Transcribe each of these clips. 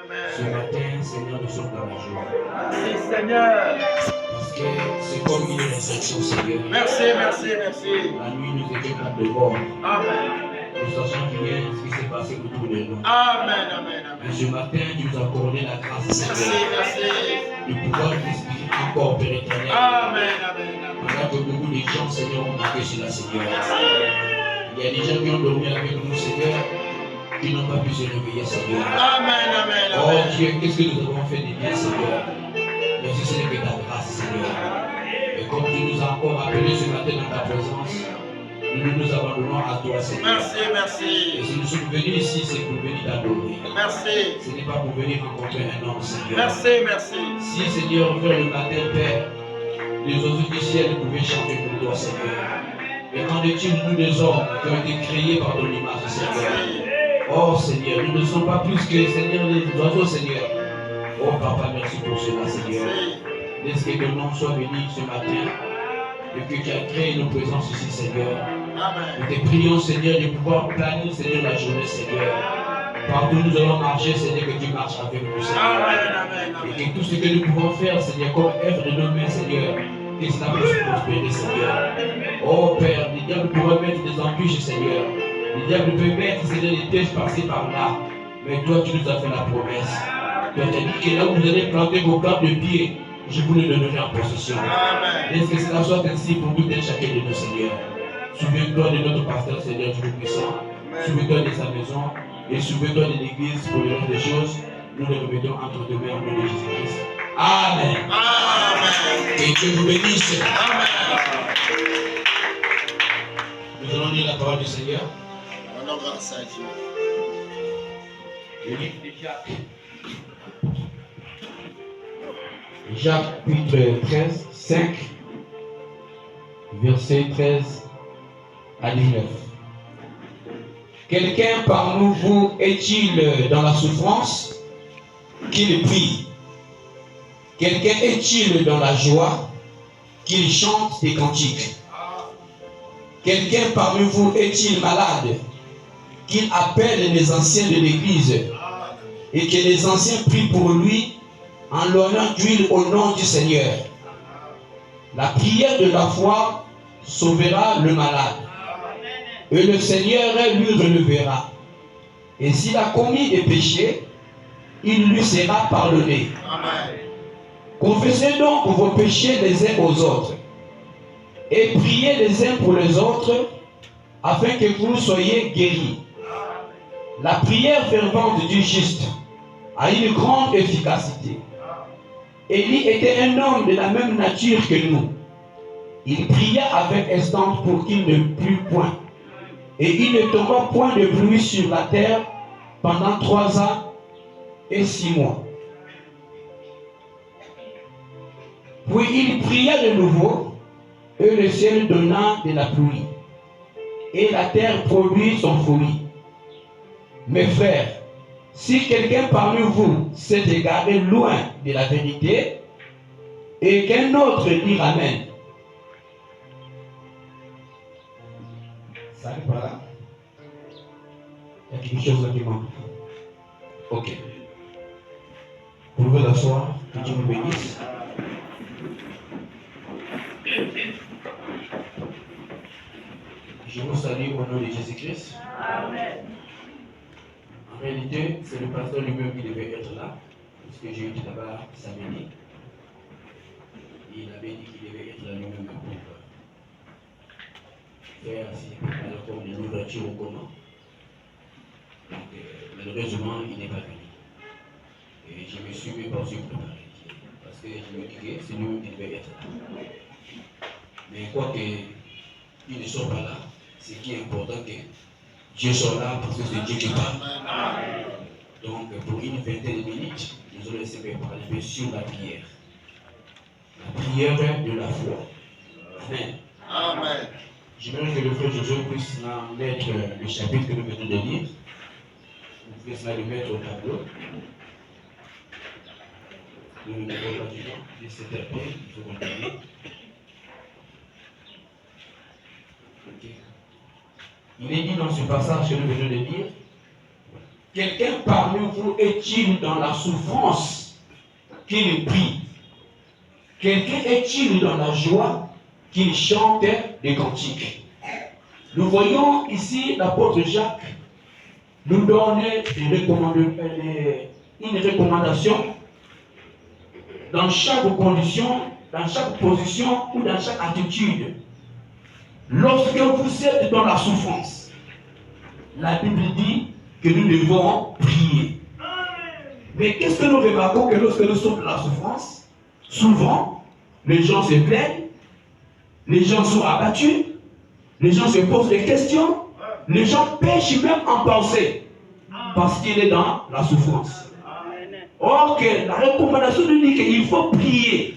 Ce matin, Seigneur, nous sommes dans la joie. Merci Seigneur. Parce que c'est comme une résurrection, Seigneur. Merci. La nuit nous était pas de bord. Amen. Nous sachons rien ce qui s'est passé autour de nous. Amen. Mais ce matin, tu nous as accordé la grâce, Seigneur, Merci. de pouvoir respirer encore, Père éternel. Amen. Pendant que beaucoup de gens, Seigneur, ont marqué sur la Seigneur. Il y a des gens qui ont dormi avec nous, Seigneur, qui n'ont pas pu se réveiller, Seigneur. Amen. Oh Dieu, qu'est-ce que nous avons fait de bien, Seigneur? Mais si ce n'est que ta grâce, Seigneur. Et comme tu nous as encore appelés ce matin dans ta présence, nous nous abandonnons à toi, Seigneur. Merci. Et si nous sommes venus ici, c'est pour venir t'adorer. Merci. Ce n'est pas pour venir rencontrer un homme, Seigneur. Merci. Si, Seigneur, vers le matin, Père, les oiseaux du ciel pouvaient chanter pour toi, Seigneur. Et qu'en est-il, nous, des hommes qui ont été créés par ton image, Seigneur? Oh, Seigneur, nous ne sommes pas plus que, Seigneur, les oiseaux, Seigneur. Oh, Papa, merci pour cela, Seigneur. Laisse que ton nom soit béni ce matin et que tu as créé nos présences ici, Seigneur. Nous te prions, Seigneur, de pouvoir planer, Seigneur, la journée, Seigneur. Partout nous allons marcher, Seigneur, que tu marches avec nous, Seigneur. Et que tout ce que nous pouvons faire, Seigneur, comme œuvre de nos mains, Seigneur, que cela puisse prospérer, Seigneur. Oh Père, les diables pourraient mettre des embûches, Seigneur. Les diables peuvent mettre, Seigneur, des pièges par-ci par-là. Mais toi, tu nous as fait la promesse. Tu as dit que là où vous allez planter vos plantes de pied, je vous le donnerai en possession. Laisse que cela soit ainsi pour tout et chacun de nos Seigneurs. Souviens-toi de notre pasteur, Seigneur, Dieu puissant. Souviens-toi de sa maison et souviens-toi de l'église pour le reste des choses. Nous les remettons entre tes mains au nom de Jésus-Christ. Amen. Et Dieu vous bénisse. Nous allons lire la parole du Seigneur. Rendons grâce à Dieu. Le livre de Jacques. Jacques, chapitre 13, 5, versets 13 à 19. Quelqu'un parmi vous est-il dans la souffrance? Qu'il prie. Quelqu'un est-il dans la joie? Qu'il chante des cantiques. Quelqu'un parmi vous est-il malade? Qu'il appelle les anciens de l'église et que les anciens prient pour lui en l'honneur d'huile au nom du Seigneur. La prière de la foi sauvera le malade et le Seigneur lui relevera. Et s'il a commis des péchés, il lui sera pardonné. Confessez donc vos péchés les uns aux autres et priez les uns pour les autres afin que vous soyez guéris. La prière fervente du juste a une grande efficacité. Élie était un homme de la même nature que nous. Il pria avec instance pour qu'il ne plût point. Et il ne tomba point de pluie sur la terre pendant 3 ans et 6 mois. Puis il pria de nouveau, et le ciel donna de la pluie, et la terre produit son fruit. Mes frères, si quelqu'un parmi vous s'est égaré loin de la vérité, et qu'un autre dit Amen. Ça arrive par là? Il y a quelque chose là qui manque. Ok. Vous pouvez vous asseoir, que Dieu vous bénisse. Je vous salue au nom de Jésus-Christ. Amen. En réalité, c'est le pasteur lui-même qui devait être là, puisque j'ai été là-bas samedi. Il avait dit qu'il devait être là lui-même pour faire alors comme une ouverture au commun. Donc, malheureusement, il n'est pas venu. Et je me suis même pas préparé. Parce que je me dis que c'est lui qui devait être là. Mais quoi qu'il ne soit pas là, ce qui est important que Dieu soit là parce que c'est Dieu qui parle. Donc pour une vingtaine de minutes, nous allons essayer de parler sur la prière. La prière de la foi. Amen. J'aimerais que le frère Josué puisse en mettre le chapitre que nous venons de lire. Vous pouvez cela le mettre au tableau. Nous n'avons pas du temps. De cette appel, il faut continuer. Il est dit dans ce passage que nous venons de lire quelqu'un parmi vous est-il dans la souffrance qu'il prie? Quelqu'un est-il dans la joie qu'il chante des cantiques? Nous voyons ici l'apôtre Jacques nous donne une recommandation dans chaque condition, dans chaque position ou dans chaque attitude. Lorsque vous êtes dans la souffrance, la Bible dit que nous devons prier. Mais qu'est-ce que nous remarquons? Que lorsque nous sommes dans la souffrance, souvent, les gens se plaignent, les gens sont abattus, les gens se posent des questions, les gens pêchent même en pensée, parce qu'il est dans la souffrance. Or, la recommandation nous dit qu'il faut prier.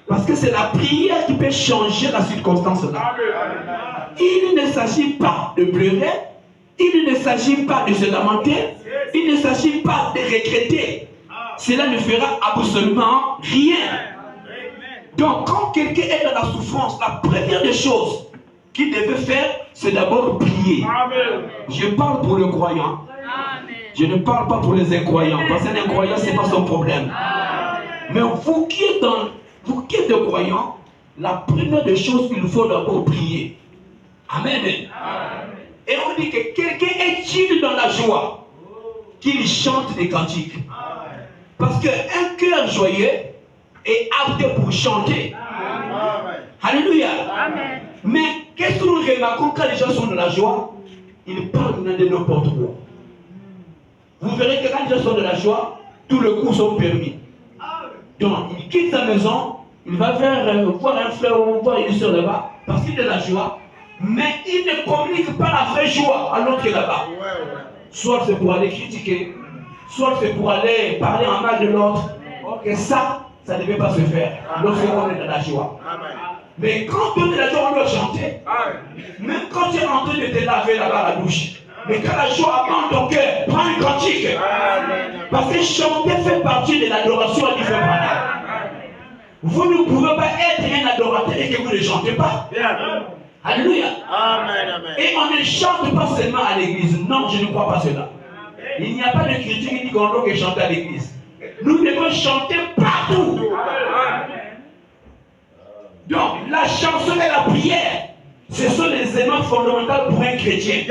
Parce que c'est la prière qui peut changer la circonstance là. Il ne s'agit pas de pleurer, il ne s'agit pas de se lamenter, il ne s'agit pas de regretter. Cela ne fera absolument rien. Donc, quand quelqu'un est dans la souffrance, la première des choses qu'il devait faire, c'est d'abord prier. Je parle pour le croyant. Je ne parle pas pour les incroyants, parce qu'un incroyant, ce n'est pas son problème. Mais vous qui êtes croyants, la première des choses, il faut d'abord prier. Amen. Et on dit que quelqu'un est-il dans la joie qu'il chante des cantiques. Parce qu'un cœur joyeux est apte pour chanter. Alléluia. Mais qu'est-ce que nous remarquons quand les gens sont dans la joie? Ils parlent de n'importe quoi. Vous verrez que quand les gens sont de la joie, tous les coups sont permis. Donc, il quitte sa maison, il va voir un frère ou voir une soeur là-bas, parce qu'il est de la joie, mais il ne communique pas la vraie joie à l'autre qui est là-bas. Soit c'est pour aller critiquer, soit c'est pour aller parler en mal de l'autre. Ok, ça ne devait pas se faire lorsqu'on est dans la joie. Mais quand on est dans la joie, on doit chanter. Même quand tu es en train de te laver là-bas à la douche. Mais quand la joie aborde ton cœur, prends un cantique. Parce que chanter fait partie de l'adoration à différents manières. Vous ne pouvez pas être un adorateur et que vous ne chantez pas. Alléluia. Et on ne chante pas seulement à l'église. Non, je ne crois pas cela. Il n'y a pas de critique qui dit qu'on doit chanter à l'église. Nous devons chanter partout. Donc, la chanson et la prière, ce sont les éléments fondamentaux pour un chrétien.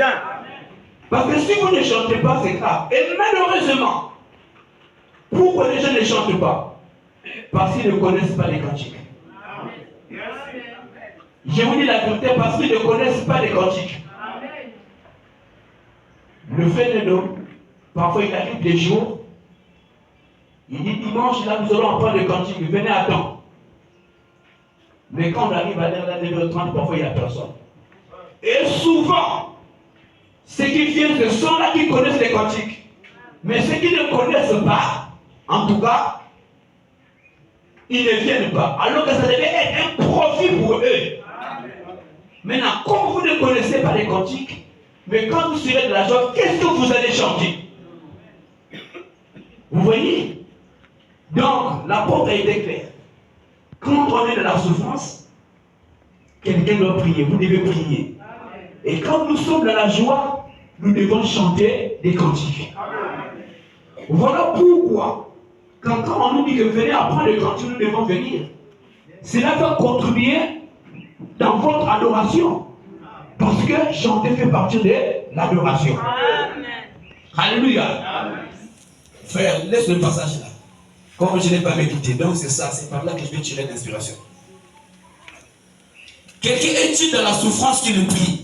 Parce que si vous ne chantez pas, c'est grave. Et malheureusement, pourquoi les gens ne chantent pas? Parce qu'ils ne connaissent pas les cantiques. Je vous dis la vérité, parce qu'ils ne connaissent pas les cantiques. Le phénomène, parfois il arrive des jours, il dit dimanche, là nous allons apprendre le cantique, venez à temps. Mais quand on arrive à l'heure 9h30, parfois il n'y a personne. Et souvent, ceux qui viennent, ce sont là qui connaissent les cantiques. Mais ceux qui ne connaissent pas, en tout cas, ils ne viennent pas. Alors que ça devait être un profit pour eux. Maintenant, comme vous ne connaissez pas les cantiques, mais quand vous serez de la joie, qu'est-ce que vous allez chanter? Vous voyez? Donc, l'apôtre a été clair. Quand on est dans la souffrance, quelqu'un doit prier. Vous devez prier. Et quand nous sommes dans la joie, nous devons chanter des cantiques. Voilà pourquoi, quand on nous dit que venez apprendre les cantiques, nous devons venir. Cela va contribuer dans votre adoration. Parce que chanter fait partie de l'adoration. Alléluia. Frère, laisse le passage là. Comme je n'ai pas médité, donc c'est ça, c'est par là que je vais tirer l'inspiration. Quelqu'un est-il dans la souffrance qu'il prie?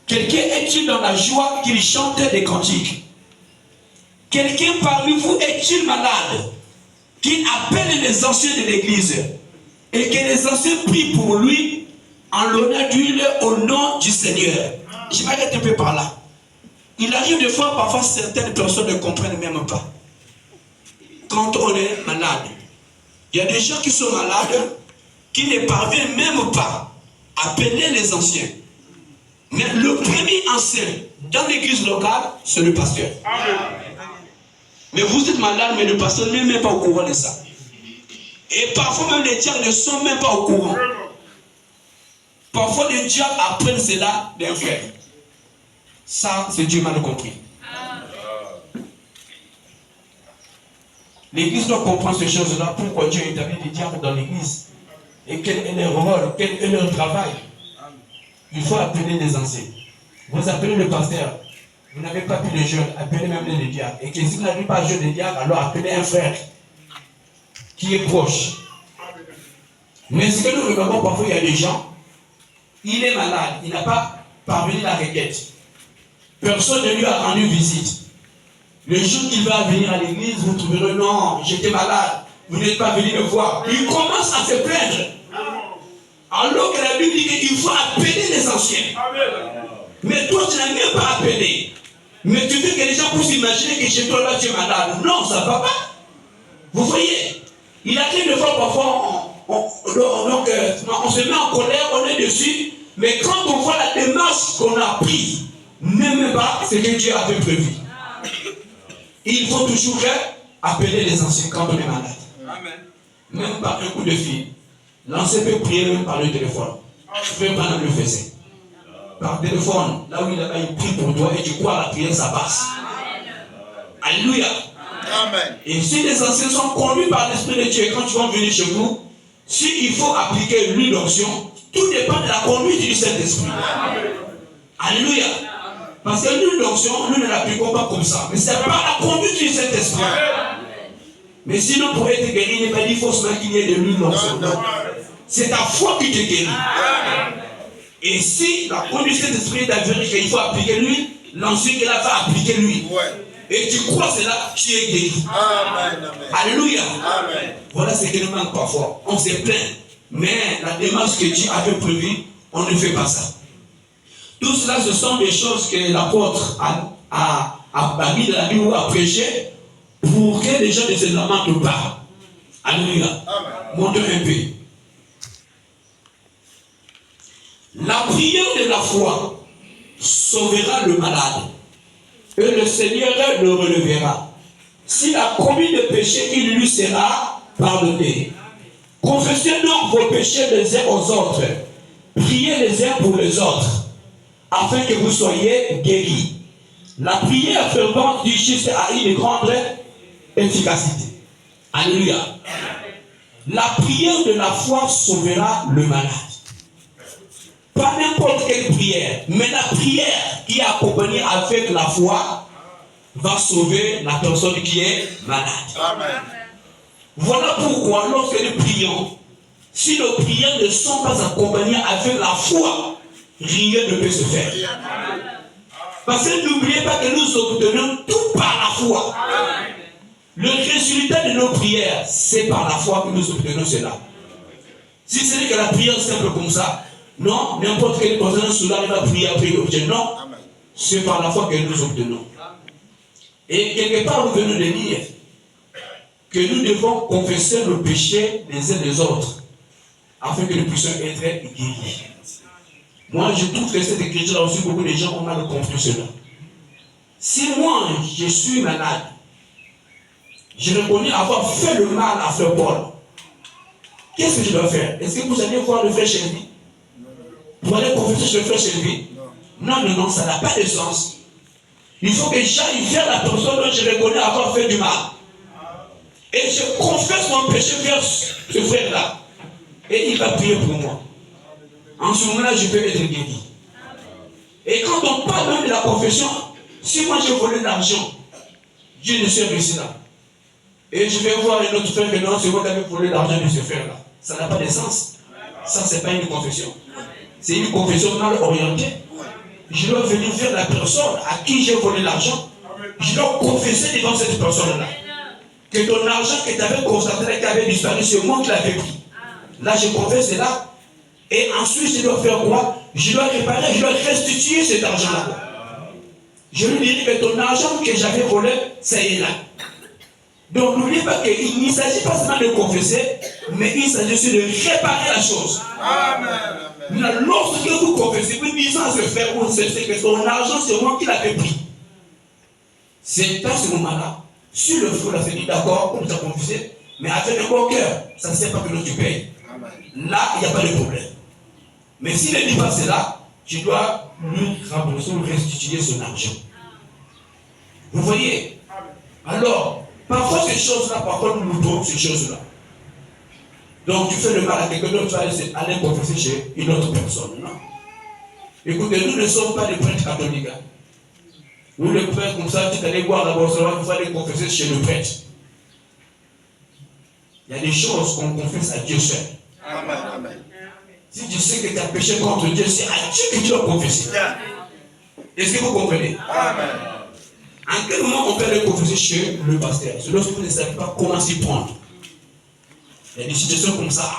Quelqu'un est-il dans la joie qu'il chante des cantiques? Quelqu'un parmi vous est-il malade qu'il appelle les anciens de l'église et que les anciens prient pour lui en l'honneur d'huile au nom du Seigneur? Je m'arrête un peu par là. Il arrive des fois, parfois certaines personnes ne comprennent même pas. Quand on est malade, il y a des gens qui sont malades qui ne parviennent même pas à appeler les anciens. Mais le premier ancien dans l'église locale, c'est le pasteur. Mais vous êtes malade, mais le pasteur n'est même pas au courant de ça. Et parfois même les diables ne sont même pas au courant. Parfois les diables apprennent cela d'un frère. Ça, c'est Dieu mal compris. L'église doit comprendre ces choses-là. Pourquoi Dieu a établi des diacres dans l'église? Et quel est leur rôle? Quel est leur travail? Il faut appeler les anciens. Vous appelez le pasteur. Vous n'avez pas pu les jeunes. Appelez même les diacres. Et que si vous n'avez pas jeune les diacres, alors appelez un frère qui est proche. Mais ce que nous regardons parfois, il y a des gens, il est malade, il n'a pas parvenu la requête. Personne ne lui a rendu visite. Le jour qu'il va venir à l'église, vous trouverez, non, j'étais malade, vous n'êtes pas venu me voir. Il commence à se plaindre. Alors que la Bible dit qu'il faut appeler les anciens. Mais toi, tu n'as même pas appelé. Mais tu veux que les gens puissent imaginer que chez toi, là, tu es malade. Non, ça ne va pas. Vous voyez, il arrive de fois parfois, on se met en colère, on est dessus. Mais quand on voit la démarche qu'on a prise, n'aime pas ce que Dieu avait prévu. Il faut toujours appeler les anciens quand on est malade. Amen. Même par un coup de fil. L'ancien peut prier même par le téléphone. Frère Branham le faisait. Par téléphone, là où il prie pour toi et tu crois à la prière, ça passe. Alléluia. Amen. Et si les anciens sont conduits par l'Esprit de Dieu, quand tu vas venir chez vous, s'il faut appliquer l'huile d'onction, tout dépend de la conduite du Saint-Esprit. Alléluia. Parce que l'huile d'onction, nous ne l'appliquons pas comme ça. Mais c'est par la conduite du Saint-Esprit. Mais sinon, pour être guéri, il n'est pas dit forcément qu'il y ait de l'huile d'onction. C'est ta foi qui te guérit. Et si la conduite du Saint-Esprit est avérée qu'il faut appliquer l'huile, l'onction qu'il a va appliquer l'huile. Et tu crois cela, tu es guéri. Amen, amen. Alléluia. Amen. Voilà ce qui nous manque parfois. On se plaint. Mais la démarche que Dieu avait prévue, on ne fait pas ça. Tout cela, ce sont des choses que l'apôtre a mis dans la Bible ou a prêché pour que les gens ne se lamentent pas. Alléluia. Montons un peu. La prière de la foi sauvera le malade. Et le Seigneur le relèvera. S'il a commis de péché, il lui sera pardonné. Confessez donc vos péchés les uns aux autres. Priez les uns pour les autres, afin que vous soyez guéris. La prière fervente du juste a une grande efficacité. Alléluia. La prière de la foi sauvera le malade. Pas n'importe quelle prière, mais la prière qui est accompagnée avec la foi va sauver la personne qui est malade. Amen. Voilà pourquoi lorsque nous prions, si nos prières ne sont pas accompagnées avec la foi, rien ne peut se faire. Parce que n'oubliez pas que nous obtenons tout par la foi. Le résultat de nos prières, c'est par la foi que nous obtenons cela. Si ce n'est que la prière simple comme ça, non, n'importe quelle personne cela va prier après l'objet. Non, c'est par la foi que nous obtenons. Et quelque part, nous venons de dire que nous devons confesser nos péchés les uns des autres, afin que nous puissions être guéris. Moi, je trouve que cette écriture-là aussi, beaucoup de gens ont mal compris cela. Si moi, je suis malade, je reconnais avoir fait le mal à Frère Paul, qu'est-ce que je dois faire? Est-ce que vous allez voir le frère chez lui? Vous allez confesser chez le frère chez lui? Non, ça n'a pas de sens. Il faut que j'aille vers la personne dont je reconnais avoir fait du mal. Et je confesse mon péché vers ce frère-là. Et il va prier pour moi. En ce moment-là, je peux être guéri. Et quand on parle même de la confession, si moi j'ai volé de l'argent, Dieu ne sert ici là. Et je vais voir un autre frère que non, c'est moi qui avais volé l'argent de ce frère-là. Ça n'a pas de sens. Ça, c'est pas une confession. C'est une confession mal orientée. Je dois venir vers la personne à qui j'ai volé l'argent. Je dois confesser devant cette personne-là que ton argent que tu avais constaté qui avait disparu, c'est moi qui l'avais pris. Là, je confesse cela. Et ensuite, je dois faire quoi? Je dois réparer, je dois restituer cet argent-là. Je lui dirai que ton argent que j'avais volé, ça y est là. Donc, n'oubliez pas qu'il ne s'agit pas seulement de confesser, mais il s'agit aussi de réparer la chose. Amen. Lorsque vous confessez, vous dites à ce frère ou c'est que son argent, c'est moi qui l'avais pris. C'est à ce moment-là, si le frère s'est dit d'accord, on nous a confessé, mais avec un bon cœur, ça ne sert pas que l'autre tu payes. Là, il n'y a pas de problème. Mais s'il ne dit pas cela, tu dois lui rembourser ou restituer son argent. Vous voyez? Alors, Parfois ces choses-là, parfois nous doutons ces choses-là. Donc tu fais le mal à quelqu'un d'autre, tu vas aller confesser chez une autre personne. Non. Écoutez, nous ne sommes pas des prêtres catholiques. Hein. Nous les prêtres comme ça, tu allais voir d'abord, il faut aller confesser chez le prêtre. Il y a des choses qu'on confesse à Dieu seul. Amen. Amen. Si tu sais que tu as péché contre Dieu, c'est à Dieu que tu dois confesser. Est-ce que vous comprenez? Amen. En quel moment on peut aller confesser chez le pasteur? C'est lorsque vous ne savez pas comment s'y prendre. Il y a des situations comme ça.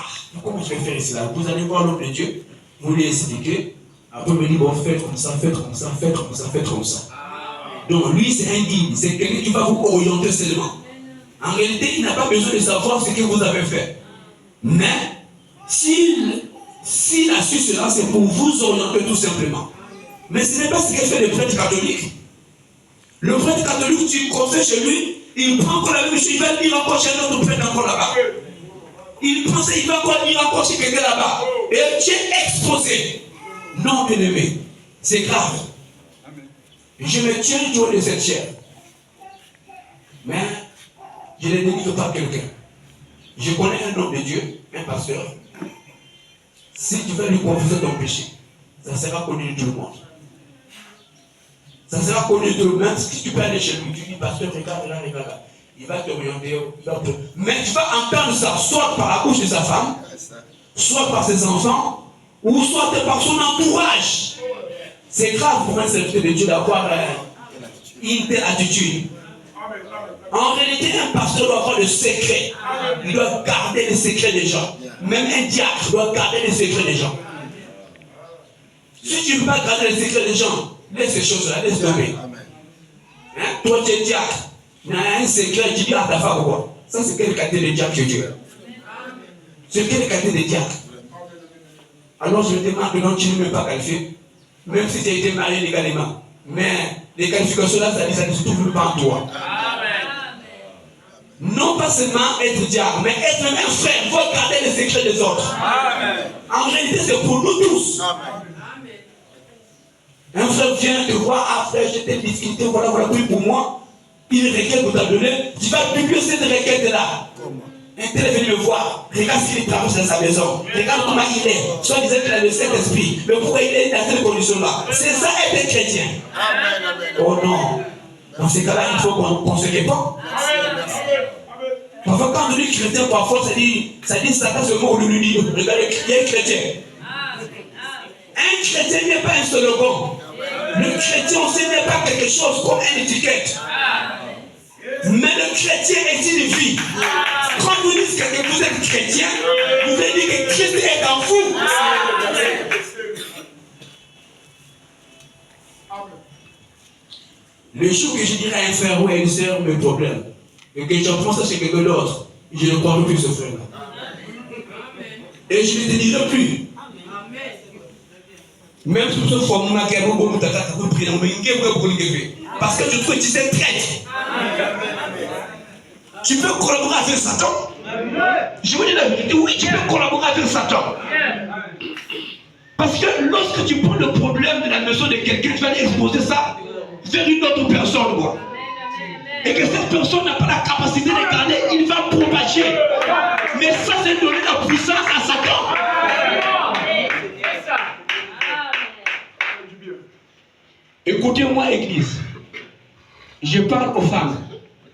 Comment je vais faire ici là? Vous allez voir l'homme de Dieu, vous lui expliquez, après vous dites, bon, faites comme ça, faites comme ça, faites comme ça, faites comme ça. Donc lui c'est un guide, c'est quelqu'un qui va vous orienter seulement. En réalité, il n'a pas besoin de savoir ce que vous avez fait. Mais s'il a su cela, c'est pour vous orienter tout simplement. Mais ce n'est pas ce que fait le prêtre catholique. Le prêtre catholique, tu confesses chez lui, il prend encore la même chose, il va lire encore chez un autre prêtre encore là-bas. Il prend ça, il va encore lire encore chez quelqu'un là-bas. Et tu es exposé. Non, bien aimé, c'est grave. Je me tiens du haut de cette chair. Mais je ne délivre pas quelqu'un. Je connais un homme de Dieu, un pasteur. Si tu vas lui confesser ton péché, ça sera connu de tout le monde. Ça sera connu de tout le monde. Même si tu peux aller chez lui, tu dis, pasteur, regarde là, regarde là. Il va te orienter. Mais tu vas entendre ça, soit par la bouche de sa femme, soit par ses enfants, ou soit par son entourage. C'est grave pour un serviteur de Dieu d'avoir une telle attitude. En réalité, un pasteur doit avoir le secret. Il doit garder les secrets des gens. Même un diacre doit garder les secrets des gens. Si tu ne peux pas garder les secrets des gens, laisse ces choses-là, laisse tomber. Hein? Toi, tu es diacre. Il y a un secret, tu dis à ta femme quoi? Ça, c'est quelle qualité de diacre que tu es? C'est quelle qualité de diacre? Alors, je me demande que non, tu ne m'es pas qualifié. Même si tu as été marié légalement. Mais les qualifications là, ça ne se trouve pas en toi. Non pas seulement être diable, mais être même un frère. Il faut garder les secrets des autres. Amen. En réalité, c'est pour nous tous. Amen. Un frère vient te voir, ah frère, je t'ai discuté, voilà, oui, pour moi. Une requête qu'on t'a donnée, tu vas publier cette requête-là. Un tel est venu me voir, regarde ce qu'il traverse dans sa maison, regarde comment il est. Soit disant qu'il a le Saint-Esprit, mais pourquoi il est dans cette condition-là? C'est ça être chrétien. Amen. Oh non. Dans ces cas-là, il faut qu'on se répand. Parfois, quand on dit chrétien, parfois, ça dit Satan se mot de lui dire, regardez, il y a un chrétien. Un chrétien n'est pas un slogan. Le chrétien aussi n'est pas quelque chose comme une étiquette. Mais le chrétien est une vie. Quand vous dites que vous êtes chrétien, vous allez dire que Christ est en vous. Le jour que je dirai à un frère ou à une sœur mes problèmes, et que j'apprends ça chez quelqu'un d'autre, je ne croirai plus ce frère-là. Et je ne te dirai plus. Même si ce fois, parce que tu trouves que tu es traître. Tu peux collaborer avec Satan. Je vous dis la vérité, oui, tu peux collaborer avec Satan. Parce que lorsque tu prends le problème de la maison de quelqu'un, tu vas exposer ça vers une autre personne, quoi. Et que cette personne n'a pas la capacité de garder, il va propager. Mais ça, c'est donner la puissance à Satan. Écoutez-moi, Église. Je parle aux femmes,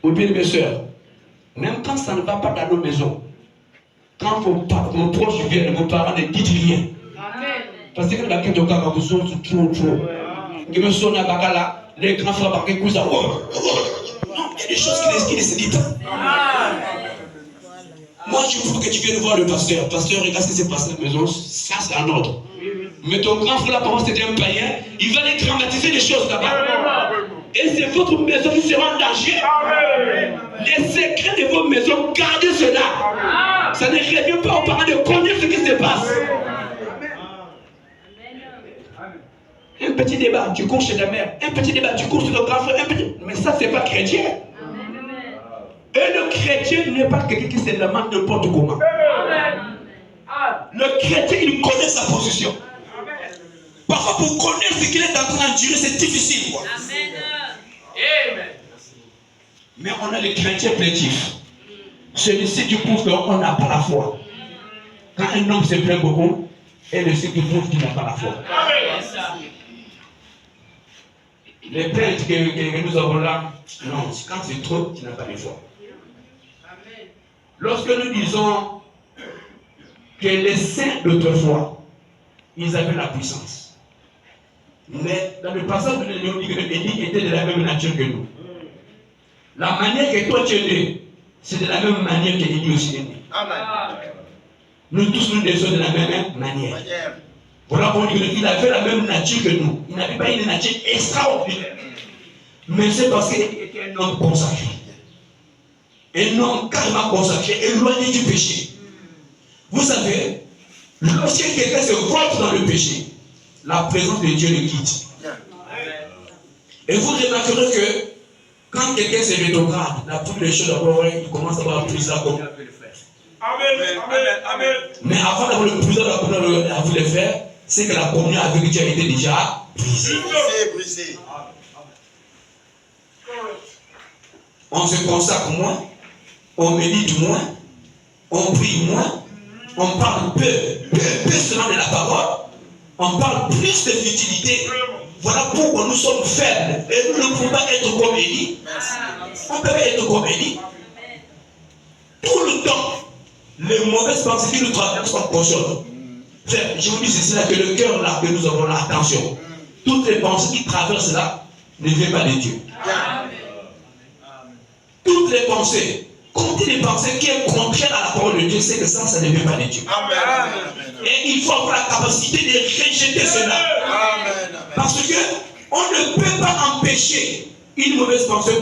aux bien-aimées sœurs. Même quand ça ne va pas dans nos maisons, quand vos proches viennent, vos parents ne dites rien. Parce que la quête de cas, vous sont trop. Je me sonne à Bakala, les grands frères par quelque chose. Non, il y a des choses qui ne se disent pas. Moi, je veux que tu viennes voir le pasteur. Pasteur, regarde ce qui s'est passé à la maison. Ça, c'est un ordre. Mais ton grand frère, là, c'était un païen. Il va les dramatiser les choses là-bas. Et c'est votre maison qui sera en danger. Les secrets de vos maisons, gardez cela. Ça ne revient pas aux parents de connaître ce qui se passe. Un petit débat, tu cours chez ta mère. Un petit débat, tu cours chez ton grand frère. Mais ça, c'est pas chrétien. Et le chrétien n'est pas quelqu'un qui se lamente n'importe comment. Le chrétien, il connaît sa position. Parfois, pour connaître ce qu'il est en train d'endurer, c'est difficile. Quoi. Mais on a les chrétiens plaintifs. Celui-ci qui prouve qu'on n'a pas la foi. Quand un homme se plaint beaucoup, et le qui prouve qu'il n'a pas la foi. Les plaintes que nous avons là, non, quand c'est trop, tu n'as pas de foi. Lorsque nous disons que les saints d'autrefois, ils avaient la puissance. Mais dans le passage de l'Élie, on dit que Élie était de la même nature que nous. La manière que toi tu es né, c'est de la même manière que Élie aussi est né. Nous tous, nous sommes de la même manière. Voilà pour dire qu'il avait la même nature que nous. Il n'avait pas une nature extraordinaire. Mais c'est parce qu'il était un homme consacré. Un homme carrément consacré, éloigné du péché. Vous savez, lorsque quelqu'un se voit dans le péché, la présence de Dieu le quitte. Et vous remarquerez que quand quelqu'un se rétrograde, la première des choses d'abord, il commence à avoir plus là comme il peut le faire. Amen. Mais avant d'avoir le plus là comme il a voulu le faire, c'est que la communion avec Dieu a été déjà brisée. On se consacre moins, on médite moins, on prie moins, on parle peu seulement de la parole, on parle plus de futilité. Voilà pourquoi nous sommes faibles et nous ne pouvons pas être comme Élie. On peut pas être comme Élie. Tout le temps, les mauvaises pensées qui nous traversent sont conscientes. Frère, je vous dis ceci là, que le cœur là que nous avons là, attention, toutes les pensées qui traversent là ne viennent pas de Dieu. Toutes les pensées, quand il y a des pensées qui sont contraires à la parole de Dieu, c'est que ça ne vient pas de Dieu. Et il faut avoir la capacité de rejeter cela. Parce que on ne peut pas empêcher une mauvaise pensée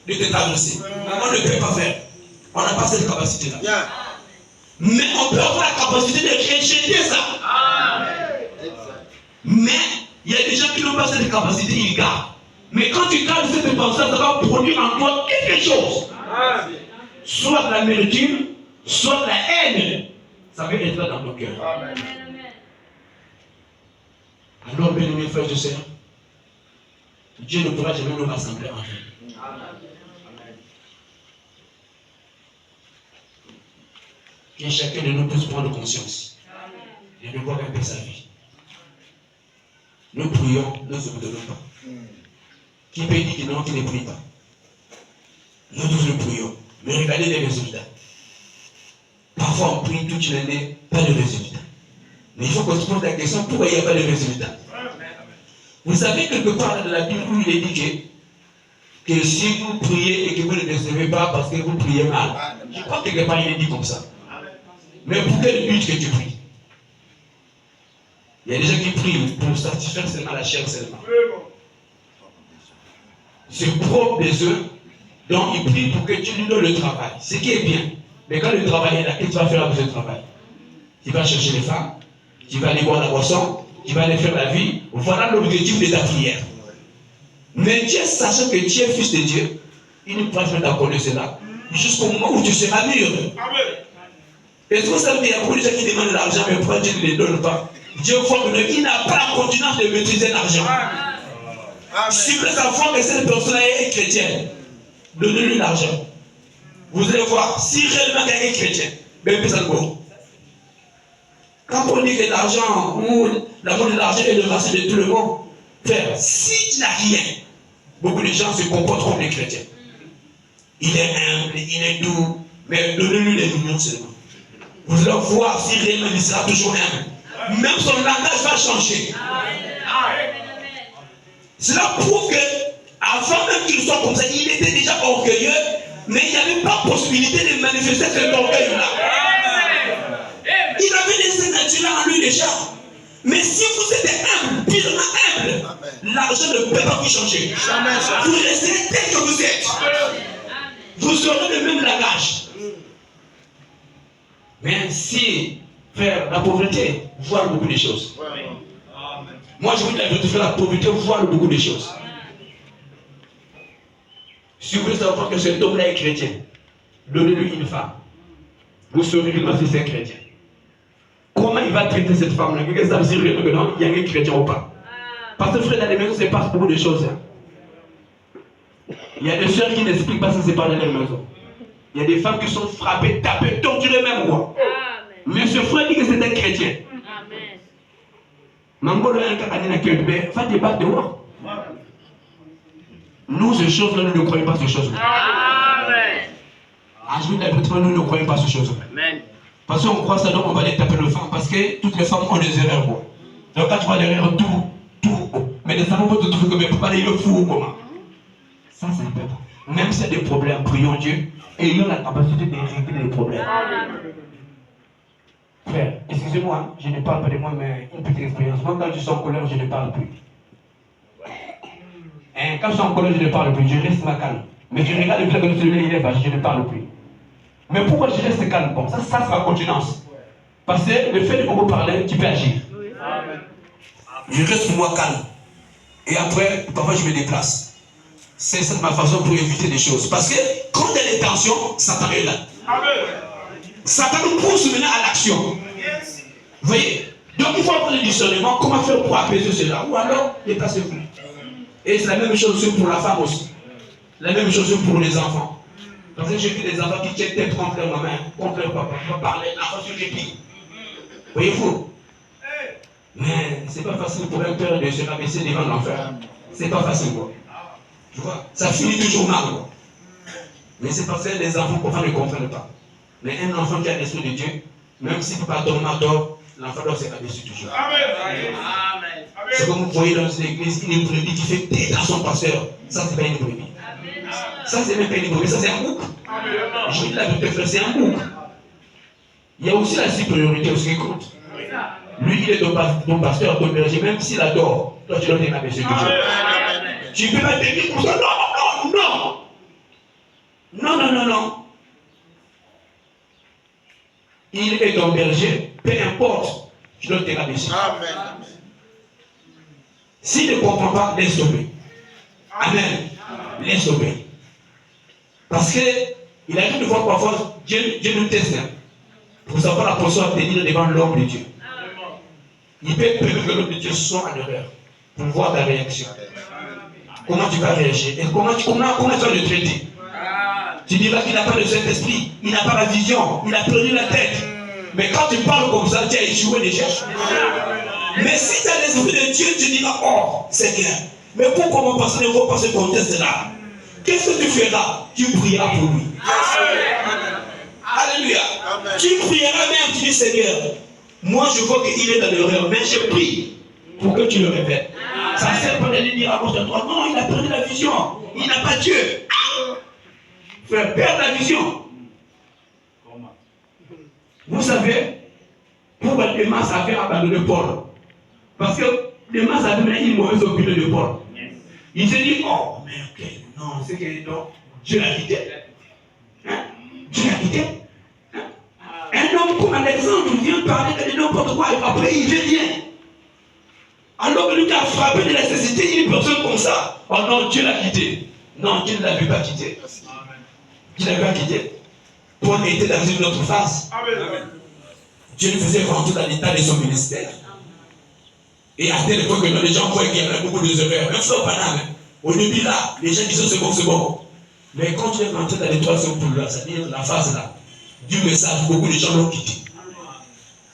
de te traverser. On ne peut pas faire. On n'a pas cette capacité-là. Mais on peut avoir la capacité de rejeter ça. Mais il y a des gens qui n'ont pas cette capacité, ils gardent. Mais quand tu gardes cette pensée, ça va produire en toi quelque chose. Soit de la l'amertume, soit de la haine. Ça va être là dans ton cœur. Alors, bien-aimés frères et sœurs, Dieu ne pourra jamais nous rassembler en vain. Que chacun de nous puisse prendre conscience et de voir un peu sa vie. Nous prions, nous ne nous donnons pas. Qui peut dire que non, qui ne prie pas? Nous tous nous prions. Mais regardez les résultats. Parfois on prie toute l'année, pas de résultat. Mais il faut qu'on se pose la question, pourquoi il n'y a pas de résultat? Vous savez quelque part dans la Bible où il est dit que si vous priez et que vous ne recevez pas parce que vous priez mal, je crois que quelque part il est dit comme ça. Mais pour quel but que tu pries? Il y a des gens qui prient pour satisfaire seulement la chair seulement. C'est propre des œufs, donc il prie pour que tu lui donnes le travail, ce qui est bien. Mais quand le travail est là, qu'est-ce que tu vas faire avec ce travail? Tu vas chercher les femmes, tu vas aller boire la boisson, tu vas aller faire la vie. Voilà l'objectif de ta prière. Mais Dieu, sachant que tu es fils de Dieu, il ne pourra pas t'accorder cela jusqu'au moment où tu seras mûr. Et c'est pour ça qu'il y a beaucoup de gens qui demandent de l'argent, mais pourquoi Dieu ne les donne pas? Dieu voit qu'il n'a pas la continuance de maîtriser l'argent. Si vous savoir que cette personne-là est chrétienne, donnez-lui l'argent. Vous allez voir, si réellement quelqu'un est chrétien, ben ça le bon. Quand on dit que l'argent ou l'amour de l'argent est le racine de tout le monde, frère, si tu n'as rien, beaucoup de gens se comportent comme les chrétiens. Il est humble, il est doux, mais donnez-lui les millions seulement. Vous allez voir si réellement il sera toujours humble. Même son langage va changer. Cela prouve que, avant même qu'il soit comme ça, il était déjà orgueilleux, mais il n'y avait pas possibilité de manifester cet orgueil-là. Il avait laissé naturel en lui déjà. Mais si vous êtes humble, purement humble, l'argent ne peut pas vous changer. Vous resterez tel que vous êtes. Vous aurez le même langage. Mais si, frère, la pauvreté voit beaucoup de choses. Moi, je vous dis la vérité, la pauvreté voit beaucoup de choses. Si vous voulez savoir que cet homme-là est chrétien, donnez-lui une femme. Vous saurez vraiment si c'est un chrétien. Comment il va traiter cette femme-là? Qu'est-ce que ça veut dire que non, il y a un chrétien ou pas? Parce que frère, dans les maisons, c'est pas beaucoup de choses. Il y a des soeurs qui n'expliquent pas ça, c'est pas dans leur maison. Il y a des femmes qui sont frappées, tapées, torturées même quoi. Mais ce frère dit que c'est un chrétien. Mangolo un cacanina qui est va débattre dehors. Nous, ces choses-là, nous ne croyons pas ces choses-là. Nous ne croyons pas ces choses-là. Parce qu'on croit ça, donc on va les taper les femmes. Parce que toutes les femmes ont des erreurs. Quoi. Donc quand tu vois l'erreur, tout. Mais les femmes vont te trouver comme pas les fous. Comment? Ça, c'est le peuple. Même s'il y a des problèmes, prions Dieu. Et ils ont la capacité de régler les problèmes. Frère, excusez-moi, je ne parle pas de moi, mais une petite expérience. Moi, quand je suis en colère, je ne parle plus. Et quand je suis en colère, je ne parle plus. Je reste ma calme. Mais je regarde le visage de celui-là, il est vache, je ne parle plus. Mais pourquoi je reste calme? Bon, ça c'est ma continuance. Parce que le fait de beaucoup parler, tu peux agir. Je reste moi calme. Et après, parfois je me déplace. C'est ça ma façon pour éviter des choses. Parce que quand il y a des tensions, Satan est là. Satan nous pousse maintenant à l'action. Vous voyez? Donc il faut avoir le discernement. Comment faire pour apaiser cela? Ou alors, dépasser plus. Et c'est la même chose pour la femme aussi. La même chose pour les enfants. Parce que j'ai vu des enfants qui tiennent tête contre leur maman, contre leur papa, pour parler, l'enfant sur les pieds. Voyez-vous? Mais c'est pas facile pour un père de se rabaisser devant l'enfer. C'est pas facile, quoi. Tu vois? Ça finit toujours mal, quoi. Mais c'est parce que les enfants ne comprennent pas. Mais un enfant qui a l'esprit de Dieu, même si papa dort, l'enfant doit se rabaisser toujours. Amen. C'est comme vous voyez dans l'église, une brebis qui fait tête à son pasteur. Ça, c'est pas une brebis. Ça, c'est même pas une brebis, ça, c'est un bouc. Je dis la vérité, frère, c'est un bouc. Il y a aussi la supériorité aussi qui compte. Lui, il est ton pasteur, ton berger, même s'il adore, toi, tu dois te rabaisser toujours. Tu ne peux pas te dire comme ça, non. Il est ton berger, peu importe, tu dois te rabaisser. S'il ne comprend pas, laisse tomber. Amen. Laisse tomber. Parce qu'il arrive de voir parfois, Dieu nous teste pour savoir la position à tenir devant l'homme de Dieu. Il peut permettre que l'homme de Dieu soit en erreur pour voir ta réaction. Comment tu vas réagir et comment tu vas le traiter. Tu diras qu'il n'a pas de Saint-Esprit, il n'a pas la vision, il a perdu la tête. Mais quand tu parles comme ça, tu as échoué déjà. Mais si tu as l'esprit de Dieu, tu diras, oh, Seigneur, mais pourquoi mon pasteur ne voit pas ce contexte-là? Qu'est-ce que tu feras? Tu prieras pour lui. Alléluia. Tu prieras même, tu dis, Seigneur, moi je vois qu'il est dans l'erreur, mais je prie pour que tu le répètes. Ça ne sert pas de lui dire à gauche de droite, non, il a perdu la vision, il n'a pas Dieu. Frère, perdre la vision. Vous savez, pourquoi Demas avait abandonné Paul? Parce que Demas avait une mauvaise opinion de Paul. Il s'est dit, oh, mais ok, non, c'est que non, Dieu l'a quitté. Hein? Dieu l'a quitté. Hein? Un homme comme Alexandre vient parler de n'importe quoi, et après il vient rien. Alors que lui qui a frappé de nécessité une personne comme ça, oh non, Dieu l'a quitté. Non, Dieu ne l'avait pas quitté. Dieu ne l'avait pas quitté. Paul était dans une autre phase. Dieu lui faisait rentrer dans l'état de son ministère. Et à tel point que les gens croyaient qu'il y avait beaucoup d'erreurs. Même ça au Paname. Au début là, les gens disaient c'est bon. Mais quand tu es rentré dans les troisième poules là, c'est-à-dire la phase là, du message, beaucoup de gens l'ont quitté.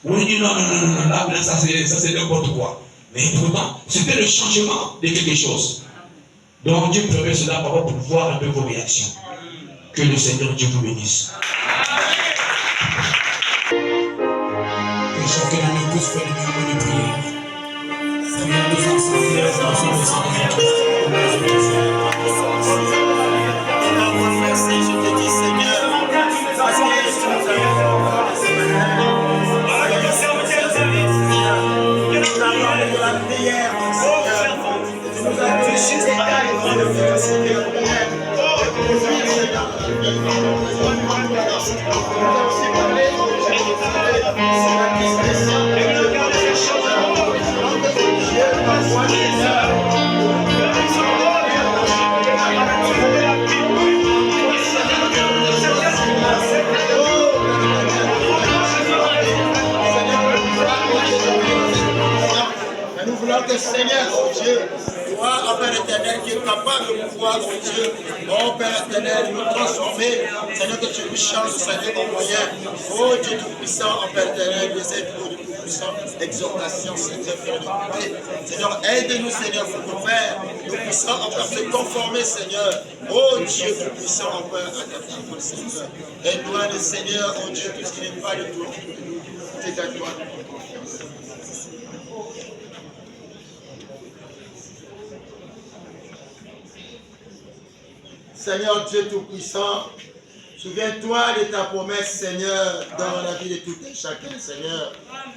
On dit non, là, ça c'est n'importe quoi. Mais pourtant, c'était le changement de quelque chose. Donc Dieu permet cela pour voir un peu vos réactions. Que le Seigneur Dieu vous bénisse. Que chacun de nous puisse faire des moments de prière. Prions nous ensemble, Merci, je te dis Seigneur, parce que la prière, nous avons juste nous voulons que Seigneur, Dieu, toi, Père éternel, qui est capable de pouvoir, oh Dieu, oh Père éternel, nous transformer. Seigneur, que tu nous changes, Seigneur, en moyen. Oh Dieu Tout-Puissant, oh Père éternel, les êtres de Tout-Puissant, exhortation, Seigneur, Père de côté. Seigneur, aide-nous, Seigneur, pour que Père, nous puissions encore se conformer, Seigneur. Oh Dieu Tout-Puissant, oh Père, à ta parole, Seigneur. Aide-nous, le Seigneur, oh Dieu, tout ce qui n'est pas de toi. C'est à toi. Seigneur Dieu Tout-Puissant, souviens-toi de ta promesse, Seigneur, dans la vie de tout et chacun, Seigneur.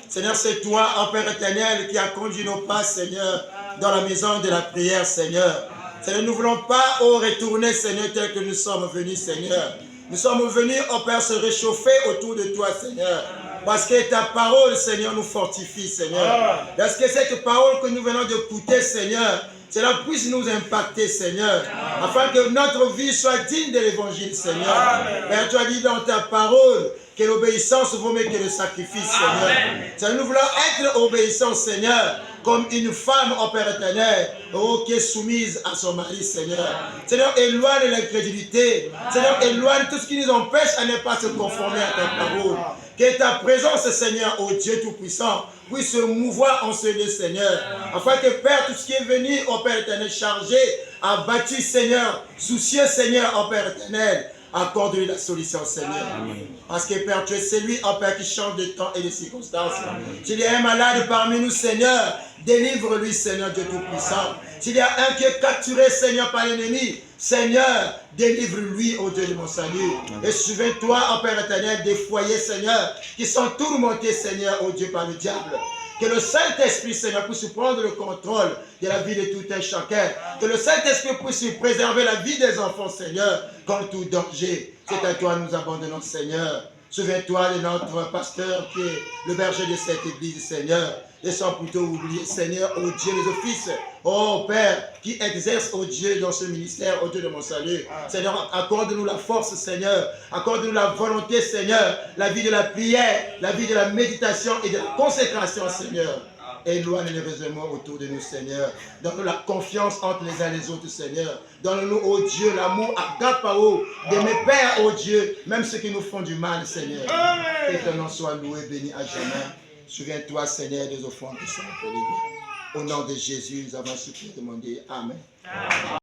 Seigneur, c'est toi, oh Père éternel, qui a conduit nos pas, Seigneur, dans la maison de la prière, Seigneur. Seigneur, nous ne voulons pas, oh, retourner, Seigneur, tel que nous sommes venus, Seigneur. Nous sommes venus, oh Père, se réchauffer autour de toi, Seigneur. Parce que ta parole, Seigneur, nous fortifie, Seigneur. Parce que cette parole que nous venons d'écouter, Seigneur, cela puisse nous impacter, Seigneur, afin que notre vie soit digne de l'évangile, Seigneur. Père, tu as dit dans ta parole que l'obéissance vaut mieux que le sacrifice, Seigneur. Seigneur, nous voulons être obéissants, Seigneur, comme une femme, oh Père éternel, oh, qui est soumise à son mari, Seigneur. Seigneur, éloigne l'incrédulité. Seigneur, éloigne tout ce qui nous empêche à ne pas se conformer à ta parole. Que ta présence, Seigneur, oh Dieu Tout-Puissant, puisse se mouvoir en ce lieu, Seigneur. Afin que, Père, tout ce qui est venu, oh Père éternel, chargé, abattu, Seigneur, soucieux, Seigneur, oh Père éternel, accorde-lui la solution, Seigneur. Parce que, Père, tu es celui, oh Père, qui change de temps et de circonstances. S'il y a un malade parmi nous, Seigneur, délivre-lui, Seigneur Dieu Tout-Puissant. S'il y a un qui est capturé, Seigneur, par l'ennemi, Seigneur, délivre-lui, ô Dieu de mon salut. Et souviens-toi, ô Père éternel, des foyers, Seigneur, qui sont tourmentés, Seigneur, ô Dieu, par le diable. Que le Saint-Esprit, Seigneur, puisse prendre le contrôle de la vie de tout un chacun. Que le Saint-Esprit puisse préserver la vie des enfants, Seigneur, contre tout danger. C'est à toi que nous abandonnons, Seigneur. Souviens-toi de notre pasteur qui est le berger de cette église, Seigneur. Et sans plutôt oublier, Seigneur, oh Dieu, les offices, oh Père, qui exercent, oh Dieu, dans ce ministère, oh Dieu de mon salut. Seigneur, accorde-nous la force, Seigneur. Accorde-nous la volonté, Seigneur. La vie de la prière, la vie de la méditation et de la consécration, Seigneur. Éloigne les raisonnements autour de nous, Seigneur. Donne-nous la confiance entre les uns et les autres, Seigneur. Donne-nous, oh Dieu, l'amour agapao de mes pères, oh Dieu, même ceux qui nous font du mal, Seigneur. Que ton nom soit loué, béni à jamais. Souviens-toi, Seigneur, des offrandes qui sont appelées. Au nom de Jésus, nous avons supplié, demandé. Amen.